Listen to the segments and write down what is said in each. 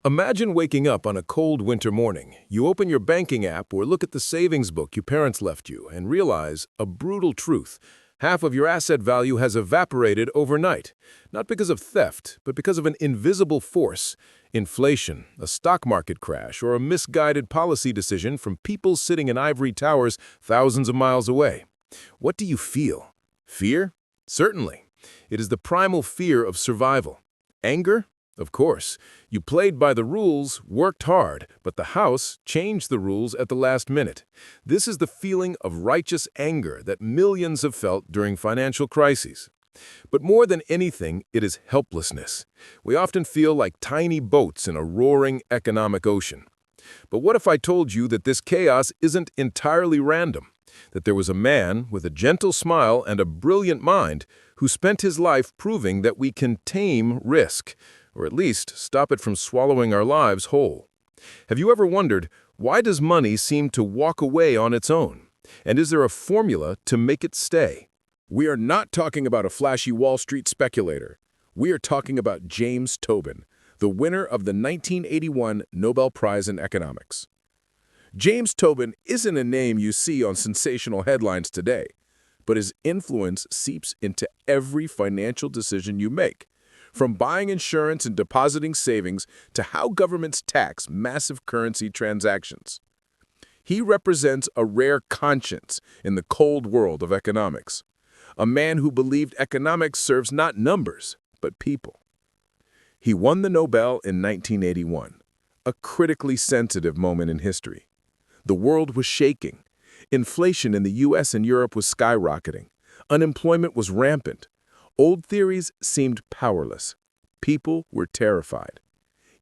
Imagine waking up on a cold winter morning. You open your banking app or look at the savings book your parents left you and realize a brutal truth. Half of your asset value has evaporated overnight, not because of theft, but because of an invisible force. Inflation, a stock market crash, or a misguided policy decision from people sitting in ivory towers thousands of miles away. What do you feel? Fear? Certainly. It is the primal fear of survival. Anger? Of course. You played by the rules, worked hard, but the house changed the rules at the last minute. This is the feeling of righteous anger that millions have felt during financial crises. But more than anything, it is helplessness. We often feel like tiny boats in a roaring economic ocean. But what if I told you that this chaos isn't entirely random? That there was a man with a gentle smile and a brilliant mind who spent his life proving that we can tame risk, or at least stop it from swallowing our lives whole. Have you ever wondered, why does money seem to walk away on its own? And is there a formula to make it stay? We are not talking about a flashy Wall Street speculator. We are talking about James Tobin, the winner of the 1981 Nobel Prize in Economics. James Tobin isn't a name you see on sensational headlines today, but his influence seeps into every financial decision you make, from buying insurance and depositing savings to how governments tax massive currency transactions. He represents a rare conscience in the cold world of economics, a man who believed economics serves not numbers, but people. He won the Nobel in 1981, a critically sensitive moment in history. The world was shaking. Inflation in the US and Europe was skyrocketing. Unemployment was rampant. Old theories seemed powerless. People were terrified.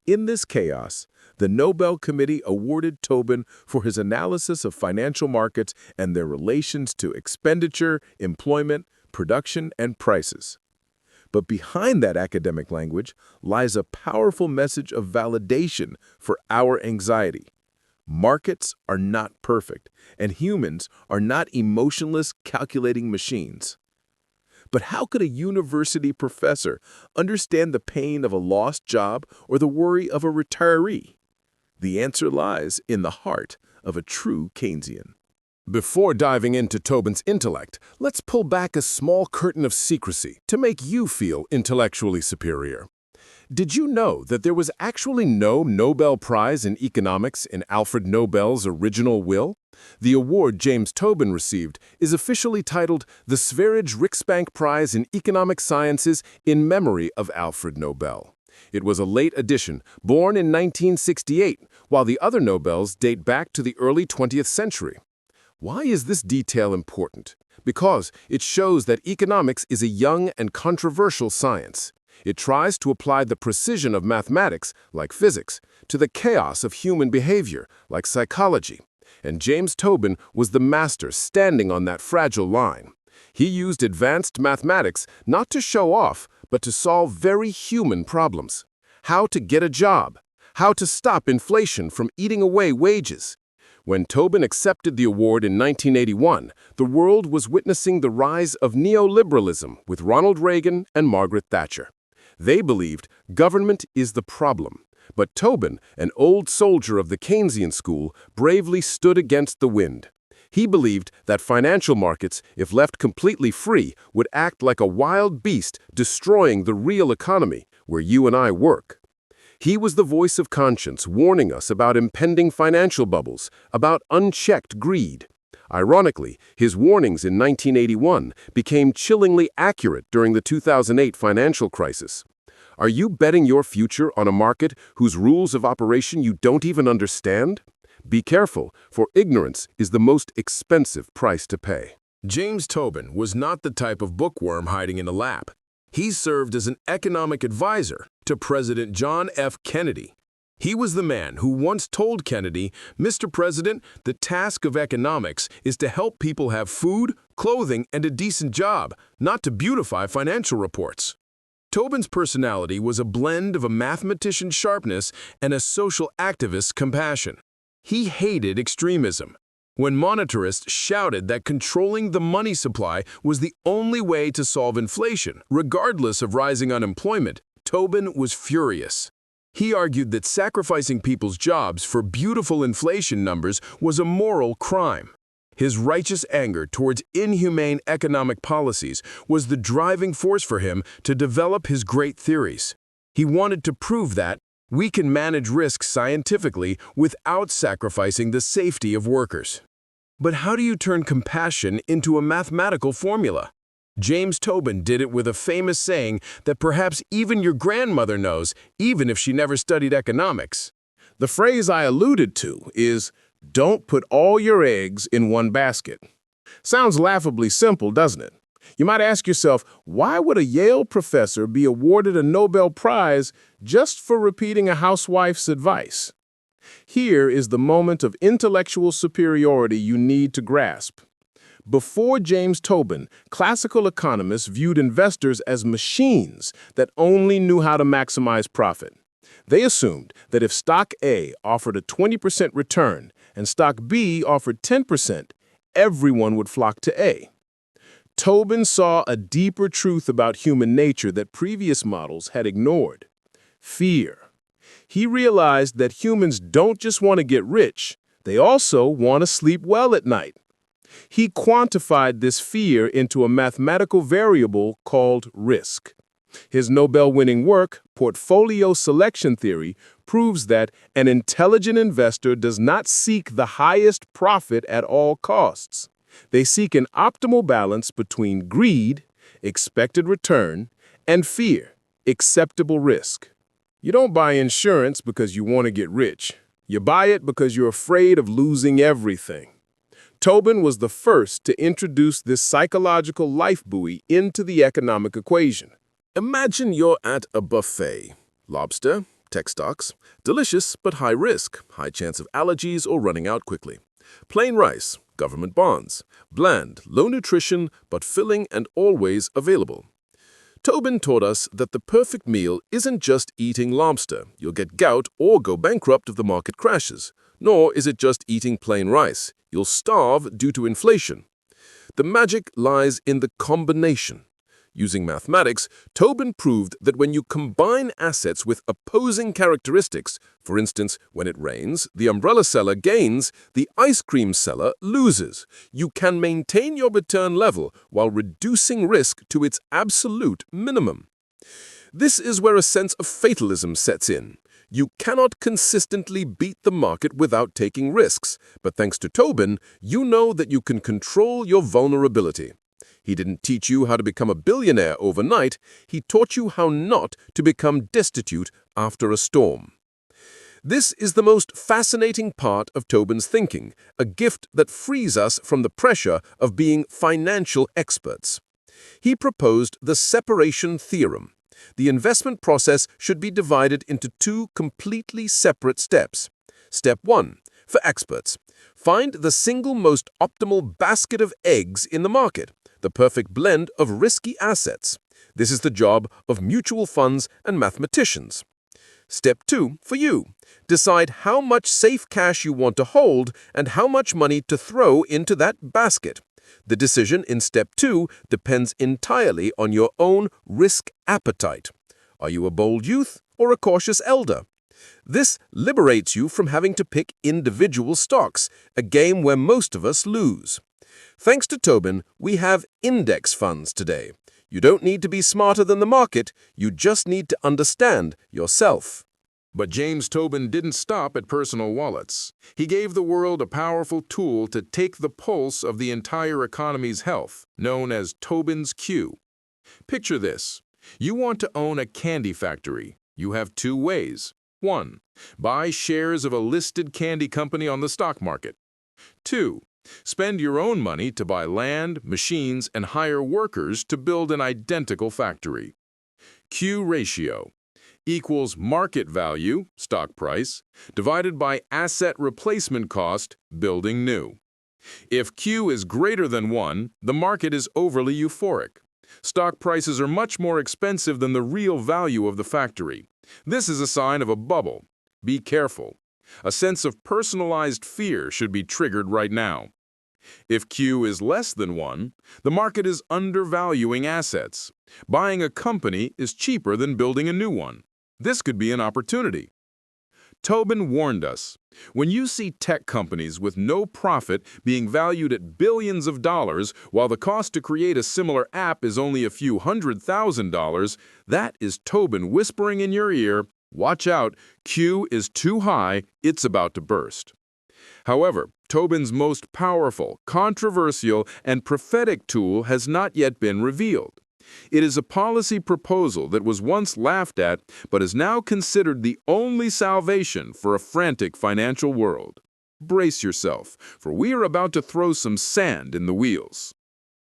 In this chaos, the Nobel Committee awarded Tobin for his analysis of financial markets and their relations to expenditure, employment, production, and prices. But behind that academic language lies a powerful message of validation for our anxiety. Markets are not perfect, and humans are not emotionless, calculating machines. But how could a university professor understand the pain of a lost job or the worry of a retiree? The answer lies in the heart of a true Keynesian. Before diving into Tobin's intellect, let's pull back a small curtain of secrecy to make you feel intellectually superior. Did you know that there was actually no Nobel Prize in economics in Alfred Nobel's original will? The award James Tobin received is officially titled the Sverige Riksbank Prize in Economic Sciences in memory of Alfred Nobel. It was a late addition, born in 1968, while the other Nobels date back to the early 20th century. Why is this detail important? Because it shows that economics is a young and controversial science. It tries to apply the precision of mathematics, like physics, to the chaos of human behavior, like psychology. And James Tobin was the master standing on that fragile line. He used advanced mathematics not to show off, but to solve very human problems. How to get a job. How to stop inflation from eating away wages. When Tobin accepted the award in 1981, the world was witnessing the rise of neoliberalism with Ronald Reagan and Margaret Thatcher. They believed government is the problem, but Tobin, an old soldier of the Keynesian school, bravely stood against the wind. He believed that financial markets, if left completely free, would act like a wild beast, destroying the real economy, where you and I work. He was the voice of conscience, warning us about impending financial bubbles, about unchecked greed. Ironically, his warnings in 1981 became chillingly accurate during the 2008 financial crisis. Are you betting your future on a market whose rules of operation you don't even understand? Be careful, for ignorance is the most expensive price to pay. James Tobin was not the type of bookworm hiding in a lab. He served as an economic advisor to President John F. Kennedy. He was the man who once told Kennedy, "Mr. President, the task of economics is to help people have food, clothing, and a decent job, not to beautify financial reports." Tobin's personality was a blend of a mathematician's sharpness and a social activist's compassion. He hated extremism. When monetarists shouted that controlling the money supply was the only way to solve inflation, regardless of rising unemployment, Tobin was furious. He argued that sacrificing people's jobs for beautiful inflation numbers was a moral crime. His righteous anger towards inhumane economic policies was the driving force for him to develop his great theories. He wanted to prove that we can manage risks scientifically without sacrificing the safety of workers. But how do you turn compassion into a mathematical formula? James Tobin did it with a famous saying that perhaps even your grandmother knows, even if she never studied economics. The phrase I alluded to is, "Don't put all your eggs in one basket." Sounds laughably simple, doesn't it? You might ask yourself, why would a Yale professor be awarded a Nobel Prize just for repeating a housewife's advice? Here is the moment of intellectual superiority you need to grasp. Before James Tobin, classical economists viewed investors as machines that only knew how to maximize profit. They assumed that if stock A offered a 20% return and stock B offered 10%, everyone would flock to A. Tobin saw a deeper truth about human nature that previous models had ignored: fear. He realized that humans don't just want to get rich, they also want to sleep well at night. He quantified this fear into a mathematical variable called risk. His Nobel-winning work, Portfolio Selection Theory, proves that an intelligent investor does not seek the highest profit at all costs. They seek an optimal balance between greed, expected return, and fear, acceptable risk. You don't buy insurance because you want to get rich. You buy it because you're afraid of losing everything. Tobin was the first to introduce this psychological life buoy into the economic equation. Imagine you're at a buffet. Lobster, tech stocks, delicious but high risk, high chance of allergies or running out quickly. Plain rice, government bonds, bland, low nutrition but filling and always available. Tobin taught us that the perfect meal isn't just eating lobster. You'll get gout or go bankrupt if the market crashes. Nor is it just eating plain rice. You'll starve due to inflation. The magic lies in the combination. Using mathematics, Tobin proved that when you combine assets with opposing characteristics, for instance, when it rains, the umbrella seller gains, the ice cream seller loses. You can maintain your return level while reducing risk to its absolute minimum. This is where a sense of fatalism sets in. You cannot consistently beat the market without taking risks, but thanks to Tobin, you know that you can control your vulnerability. He didn't teach you how to become a billionaire overnight, he taught you how not to become destitute after a storm. This is the most fascinating part of Tobin's thinking, a gift that frees us from the pressure of being financial experts. He proposed the separation theorem. The investment process should be divided into two completely separate steps. Step 1. For experts, find the single most optimal basket of eggs in the market, the perfect blend of risky assets. This is the job of mutual funds and mathematicians. Step 2. For you, decide how much safe cash you want to hold and how much money to throw into that basket. The decision in Step 2 depends entirely on your own risk appetite. Are you a bold youth or a cautious elder? This liberates you from having to pick individual stocks, a game where most of us lose. Thanks to Tobin, we have index funds today. You don't need to be smarter than the market, you just need to understand yourself. But James Tobin didn't stop at personal wallets. He gave the world a powerful tool to take the pulse of the entire economy's health, known as Tobin's Q. Picture this. You want to own a candy factory. You have two ways. 1. Buy shares of a listed candy company on the stock market. 2. Spend your own money to buy land, machines, and hire workers to build an identical factory. Q ratio equals market value, stock price, divided by asset replacement cost, building new. If Q is greater than 1, the market is overly euphoric. Stock prices are much more expensive than the real value of the factory. This is a sign of a bubble. Be careful. A sense of personalized fear should be triggered right now. If Q is less than 1, the market is undervaluing assets. Buying a company is cheaper than building a new one. This could be an opportunity. Tobin warned us, when you see tech companies with no profit being valued at billions of dollars while the cost to create a similar app is only a few $100,000, that is Tobin whispering in your ear, watch out, Q is too high, it's about to burst. However, Tobin's most powerful, controversial, and prophetic tool has not yet been revealed. It is a policy proposal that was once laughed at, but is now considered the only salvation for a frantic financial world. Brace yourself, for we are about to throw some sand in the wheels.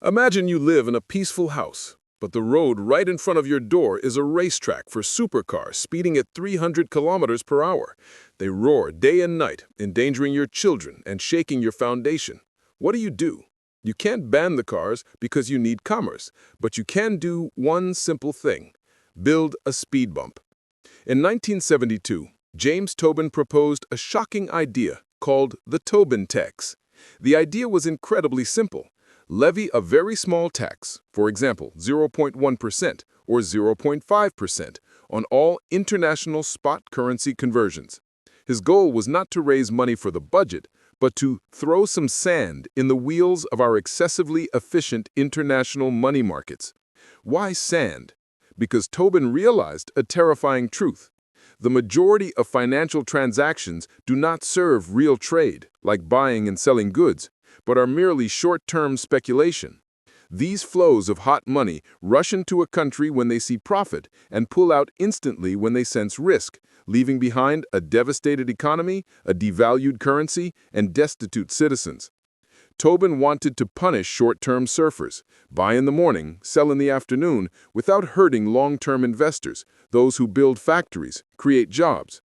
Imagine you live in a peaceful house, but the road right in front of your door is a racetrack for supercars speeding at 300 kilometers per hour. They roar day and night, endangering your children and shaking your foundation. What do? You can't ban the cars because you need commerce, but you can do one simple thing: build a speed bump. In 1972, James Tobin proposed a shocking idea called the Tobin tax. The idea was incredibly simple. Levy a very small tax, for example 0.1% or 0.5%, on all international spot currency conversions. His goal was not to raise money for the budget, but to throw some sand in the wheels of our excessively efficient international money markets. Why sand? Because Tobin realized a terrifying truth. The majority of financial transactions do not serve real trade, like buying and selling goods, but are merely short-term speculation. These flows of hot money rush into a country when they see profit and pull out instantly when they sense risk, leaving behind a devastated economy, a devalued currency, and destitute citizens. Tobin wanted to punish short-term surfers, buy in the morning, sell in the afternoon, without hurting long-term investors, those who build factories, create jobs.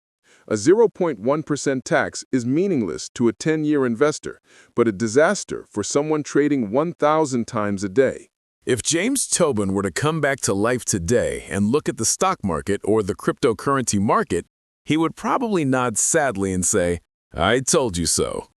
A 0.1% tax is meaningless to a 10-year investor, but a disaster for someone trading 1,000 times a day. If James Tobin were to come back to life today and look at the stock market or the cryptocurrency market, he would probably nod sadly and say, "I told you so."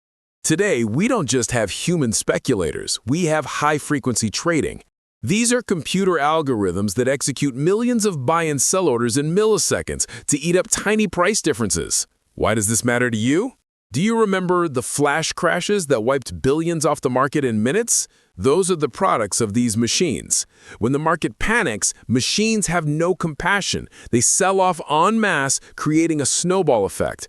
Today, we don't just have human speculators, we have high-frequency trading. These are computer algorithms that execute millions of buy and sell orders in milliseconds to eat up tiny price differences. Why does this matter to you? Do you remember the flash crashes that wiped billions off the market in minutes? Those are the products of these machines. When the market panics, machines have no compassion. They sell off en masse, creating a snowball effect.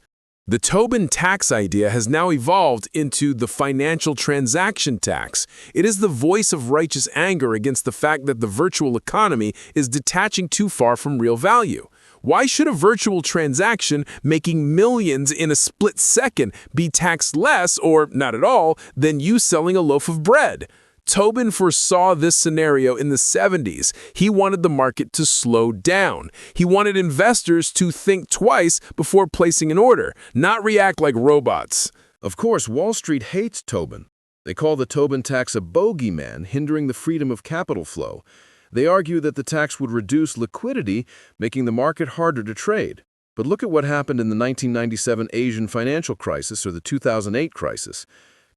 The Tobin tax idea has now evolved into the financial transaction tax. It is the voice of righteous anger against the fact that the virtual economy is detaching too far from real value. Why should a virtual transaction making millions in a split second be taxed less, or not at all, than you selling a loaf of bread? Tobin foresaw this scenario in the 70s. He wanted the market to slow down. He wanted investors to think twice before placing an order, not react like robots. Of course, Wall Street hates Tobin. They call the Tobin tax a bogeyman, hindering the freedom of capital flow. They argue that the tax would reduce liquidity, making the market harder to trade. But look at what happened in the 1997 Asian financial crisis or the 2008 crisis.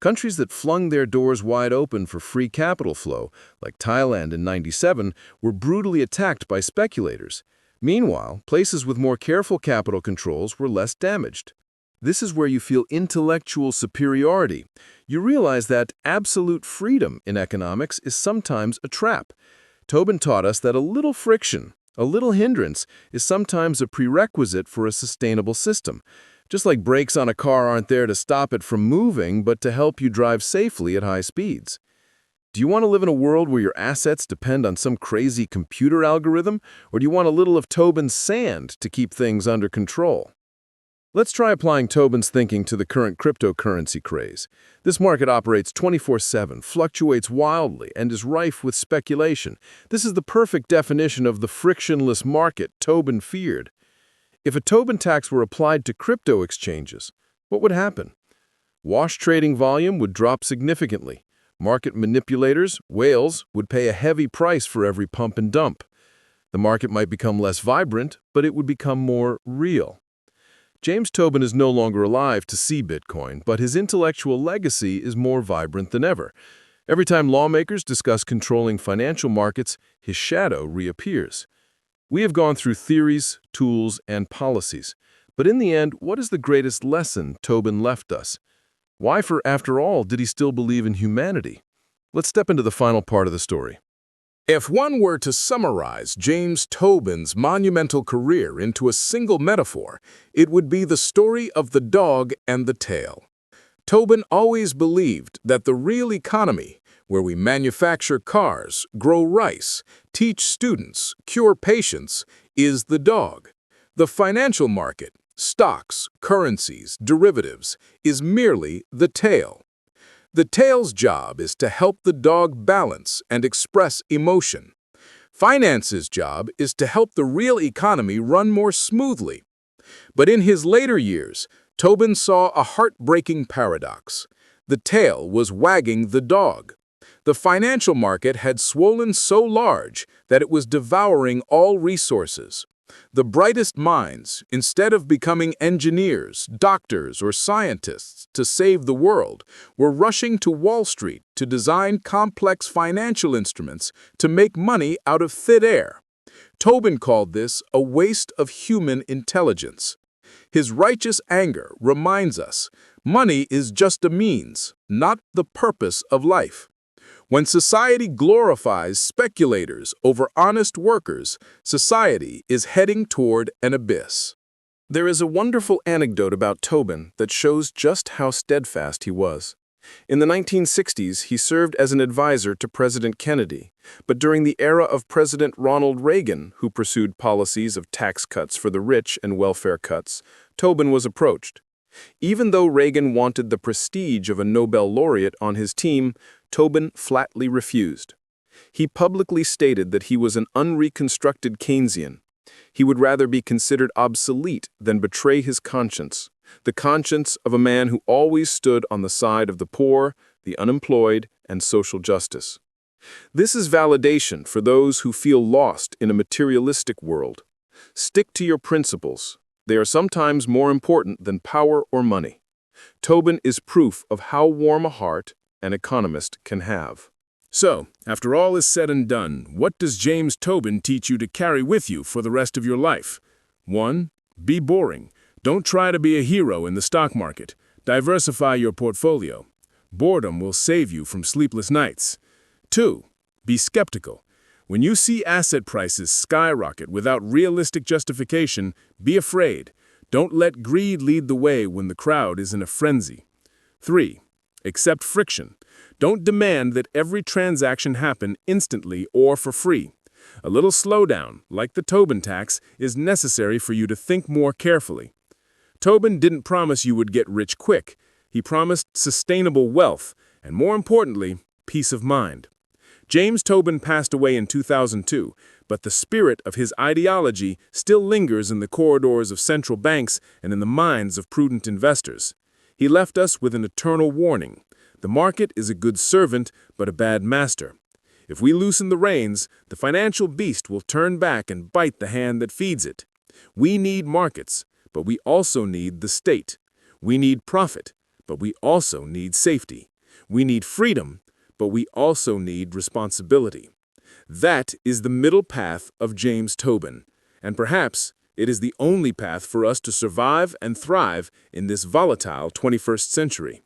Countries that flung their doors wide open for free capital flow, like Thailand in '97, were brutally attacked by speculators. Meanwhile, places with more careful capital controls were less damaged. This is where you feel intellectual superiority. You realize that absolute freedom in economics is sometimes a trap. Tobin taught us that a little friction, a little hindrance, is sometimes a prerequisite for a sustainable system. Just like brakes on a car aren't there to stop it from moving, but to help you drive safely at high speeds. Do you want to live in a world where your assets depend on some crazy computer algorithm, or do you want a little of Tobin's sand to keep things under control? Let's try applying Tobin's thinking to the current cryptocurrency craze. This market operates 24/7, fluctuates wildly, and is rife with speculation. This is the perfect definition of the frictionless market Tobin feared. If a Tobin tax were applied to crypto exchanges, what would happen? Wash trading volume would drop significantly. Market manipulators, whales, would pay a heavy price for every pump and dump. The market might become less vibrant, but it would become more real. James Tobin is no longer alive to see Bitcoin, but his intellectual legacy is more vibrant than ever. Every time lawmakers discuss controlling financial markets, his shadow reappears. We have gone through theories, tools, and policies. But in the end, what is the greatest lesson Tobin left us? Why, after all, did he still believe in humanity? Let's step into the final part of the story. If one were to summarize James Tobin's monumental career into a single metaphor, it would be the story of the dog and the tail. Tobin always believed that the real economy, where we manufacture cars, grow rice, teach students, cure patients, is the dog. The financial market, stocks, currencies, derivatives, is merely the tail. The tail's job is to help the dog balance and express emotion. Finance's job is to help the real economy run more smoothly. But in his later years, Tobin saw a heartbreaking paradox. The tail was wagging the dog. The financial market had swollen so large that it was devouring all resources. The brightest minds, instead of becoming engineers, doctors, or scientists to save the world, were rushing to Wall Street to design complex financial instruments to make money out of thin air. Tobin called this a waste of human intelligence. His righteous anger reminds us, money is just a means, not the purpose of life. When society glorifies speculators over honest workers, society is heading toward an abyss. There is a wonderful anecdote about Tobin that shows just how steadfast he was. In the 1960s, he served as an advisor to President Kennedy, but during the era of President Ronald Reagan, who pursued policies of tax cuts for the rich and welfare cuts, Tobin was approached. Even though Reagan wanted the prestige of a Nobel laureate on his team, Tobin flatly refused. He publicly stated that he was an unreconstructed Keynesian. He would rather be considered obsolete than betray his conscience, the conscience of a man who always stood on the side of the poor, the unemployed, and social justice. This is validation for those who feel lost in a materialistic world. Stick to your principles. They are sometimes more important than power or money. Tobin is proof of how warm a heart an economist can have. So, after all is said and done, what does James Tobin teach you to carry with you for the rest of your life? 1. Be boring. Don't try to be a hero in the stock market. Diversify your portfolio. Boredom will save you from sleepless nights. 2. Be skeptical. When you see asset prices skyrocket without realistic justification, be afraid. Don't let greed lead the way when the crowd is in a frenzy. 3. Accept friction. Don't demand that every transaction happen instantly or for free. A little slowdown, like the Tobin tax, is necessary for you to think more carefully. Tobin didn't promise you would get rich quick. He promised sustainable wealth, and more importantly, peace of mind. James Tobin passed away in 2002, but the spirit of his ideology still lingers in the corridors of central banks and in the minds of prudent investors. He left us with an eternal warning. The market is a good servant, but a bad master. If we loosen the reins, the financial beast will turn back and bite the hand that feeds it. We need markets, but we also need the state. We need profit, but we also need safety. We need freedom, but we also need responsibility. That is the middle path of James Tobin, and perhaps it is the only path for us to survive and thrive in this volatile 21st century.